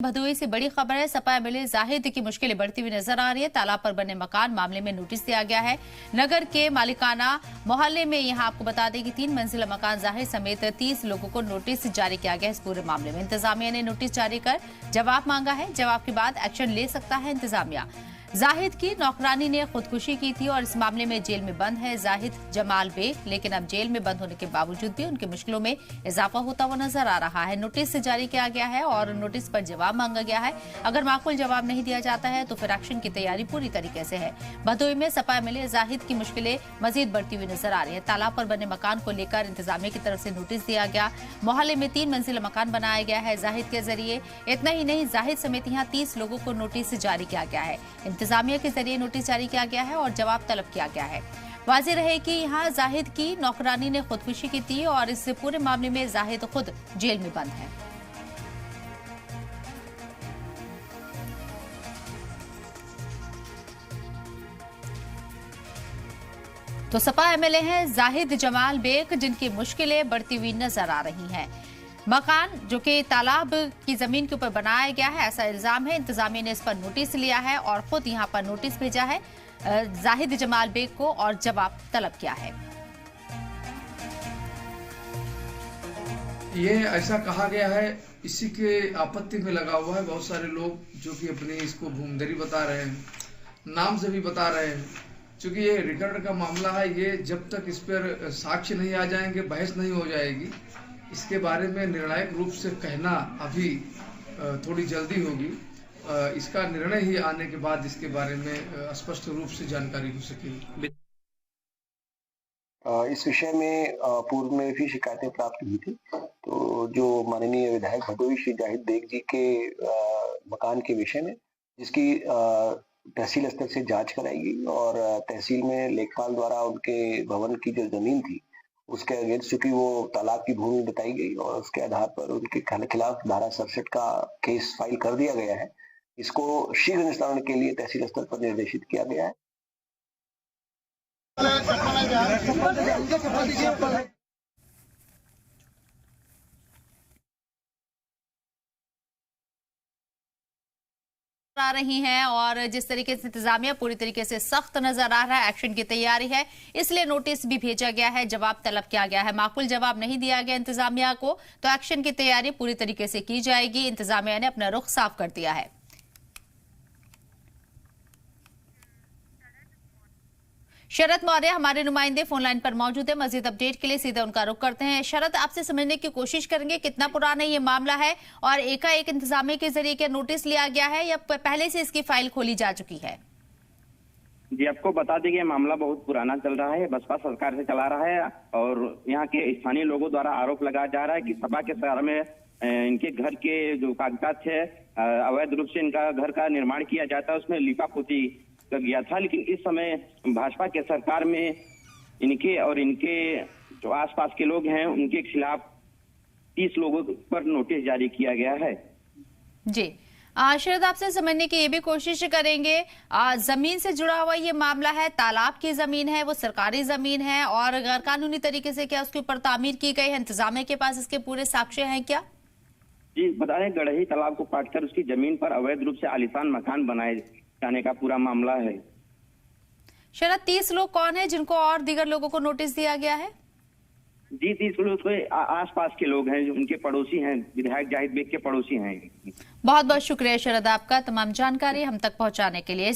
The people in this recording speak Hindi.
भदोही से बड़ी खबर है। सपा एमएलए जाहिद की मुश्किलें बढ़ती हुई नजर आ रही है। तालाब पर बने मकान मामले में नोटिस दिया गया है। नगर के मालिकाना मोहल्ले में यहां आपको बता दें कि 3 मंजिला मकान जाहिद समेत 30 लोगों को नोटिस जारी किया गया है। इस पूरे मामले में इंतजामिया ने नोटिस जारी कर जवाब मांगा है। जवाब के बाद एक्शन ले सकता है इंतजामिया। जाहिद की नौकरानी ने खुदकुशी की थी और इस मामले में जेल में बंद है जाहिद जमाल बेग, लेकिन अब जेल में बंद होने के बावजूद भी उनकी मुश्किलों में इजाफा होता हुआ नजर आ रहा है। नोटिस जारी किया गया है और नोटिस पर जवाब मांगा गया है। अगर माकूल जवाब नहीं दिया जाता है तो फिर एक्शन की तैयारी पूरी तरीके से है। भदोही में सपा एमएलए जाहिद की मुश्किलें मजीद बढ़ती हुई नजर आ रही है। तालाब पर बने मकान को लेकर इंतजामिया की तरफ से नोटिस दिया गया। मोहल्ले में 3 मंजिला मकान बनाया गया है जाहिद के जरिए। इतना ही नहीं, जाहिद समेत यहाँ 30 लोगों को नोटिस जारी किया गया है। इंतजामिया के जरिए नोटिस जारी किया गया है और जवाब तलब किया गया है। वाज़ेह रहे कि यहां जाहिद की नौकरानी ने खुदकुशी की थी और इस पूरे मामले में जाहिद खुद जेल में बंद है। तो सपा एमएलए हैं जाहिद जमाल बेग, जिनकी मुश्किलें बढ़ती हुई नजर आ रही हैं। मकान जो कि तालाब की जमीन के ऊपर बनाया गया है, ऐसा इल्जाम है। इंतजामिया ने इस पर नोटिस लिया है और खुद यहां पर नोटिस भेजा है जाहिद जमाल बेग को और जवाब तलब किया है। ये ऐसा कहा गया है, इसी के आपत्ति में लगा हुआ है बहुत सारे लोग जो कि अपनी इसको भूमदरी बता रहे हैं, नाम से भी बता रहे हैं। चूंकि ये रिकॉर्ड का मामला है, ये जब तक इस पर साक्ष्य नहीं आ जाएंगे, बहस नहीं हो जाएगी, इसके बारे में निर्णायक रूप से कहना अभी थोड़ी जल्दी होगी। इसका निर्णय ही आने के बाद इसके बारे में स्पष्ट रूप से जानकारी हो सकेगी। इस विषय में पूर्व में भी शिकायतें प्राप्त हुई थी। तो जो माननीय विधायक भदोही श्री जाहिद बेग जी के मकान के विषय में, जिसकी तहसील स्तर से जांच कराई गई और तहसील में लेखपाल द्वारा उनके भवन की जो जमीन थी उसके अगेंस्ट चूंकि वो तालाब की भूमि बताई गई और उसके आधार पर उनके खिलाफ धारा 67 का केस फाइल कर दिया गया है। इसको शीघ्र निस्तारण के लिए तहसील स्तर पर निर्देशित किया गया है। आ रही हैं और जिस तरीके से इंतजामिया पूरी तरीके से सख्त नजर आ रहा है, एक्शन की तैयारी है, इसलिए नोटिस भी भेजा गया है, जवाब तलब किया गया है। माकूल जवाब नहीं दिया गया इंतजामिया को तो एक्शन की तैयारी पूरी तरीके से की जाएगी। इंतजामिया ने अपना रुख साफ कर दिया है। शरद मौर्य हमारे नुमाइंदे फोन लाइन पर मौजूद है। मजीद अपडेट के लिए सीधे उनका रुख करते हैं। शरद, आपसे समझने की कोशिश करेंगे कितना पुराना ये मामला है और एकाएक इंतजामिया के जरिए क्या नोटिस लिया गया है या पहले से इसकी फाइल खोली जा चुकी है? जी, आपको बता दें कि मामला बहुत पुराना चल रहा है, बसपा सरकार से चला रहा है और यहाँ के स्थानीय लोगों द्वारा आरोप लगाया जा रहा है कि सपा के शहर में इनके घर के जो कागजात थे, अवैध रूप से इनका घर का निर्माण किया जाता है, उसमें लिपापोती गया था। लेकिन इस समय भाजपा के सरकार में इनके और इनके जो आसपास के लोग हैं उनके खिलाफ 30 लोगों पर नोटिस जारी किया गया है। जी शरद, आपसे समझने की ये भी कोशिश करेंगे, जमीन से जुड़ा हुआ ये मामला है, तालाब की जमीन है, वो सरकारी जमीन है और गैर कानूनी तरीके से क्या उसके ऊपर तामीर की गई है? इंतजामिया के पास इसके पूरे साक्ष्य हैं क्या? जी, बता दें गढ़ही तालाब को काटकर उसकी जमीन पर अवैध रूप से आलीशान मकान बनाए जाने का पूरा मामला है। शरद, 30 लोग कौन है जिनको और दीगर लोगों को नोटिस दिया गया है? जी, 30 लोग आसपास के लोग हैं जो उनके पड़ोसी हैं, विधायक जाहिद बेग के पड़ोसी हैं। बहुत बहुत शुक्रिया शरद आपका तमाम जानकारी हम तक पहुंचाने के लिए।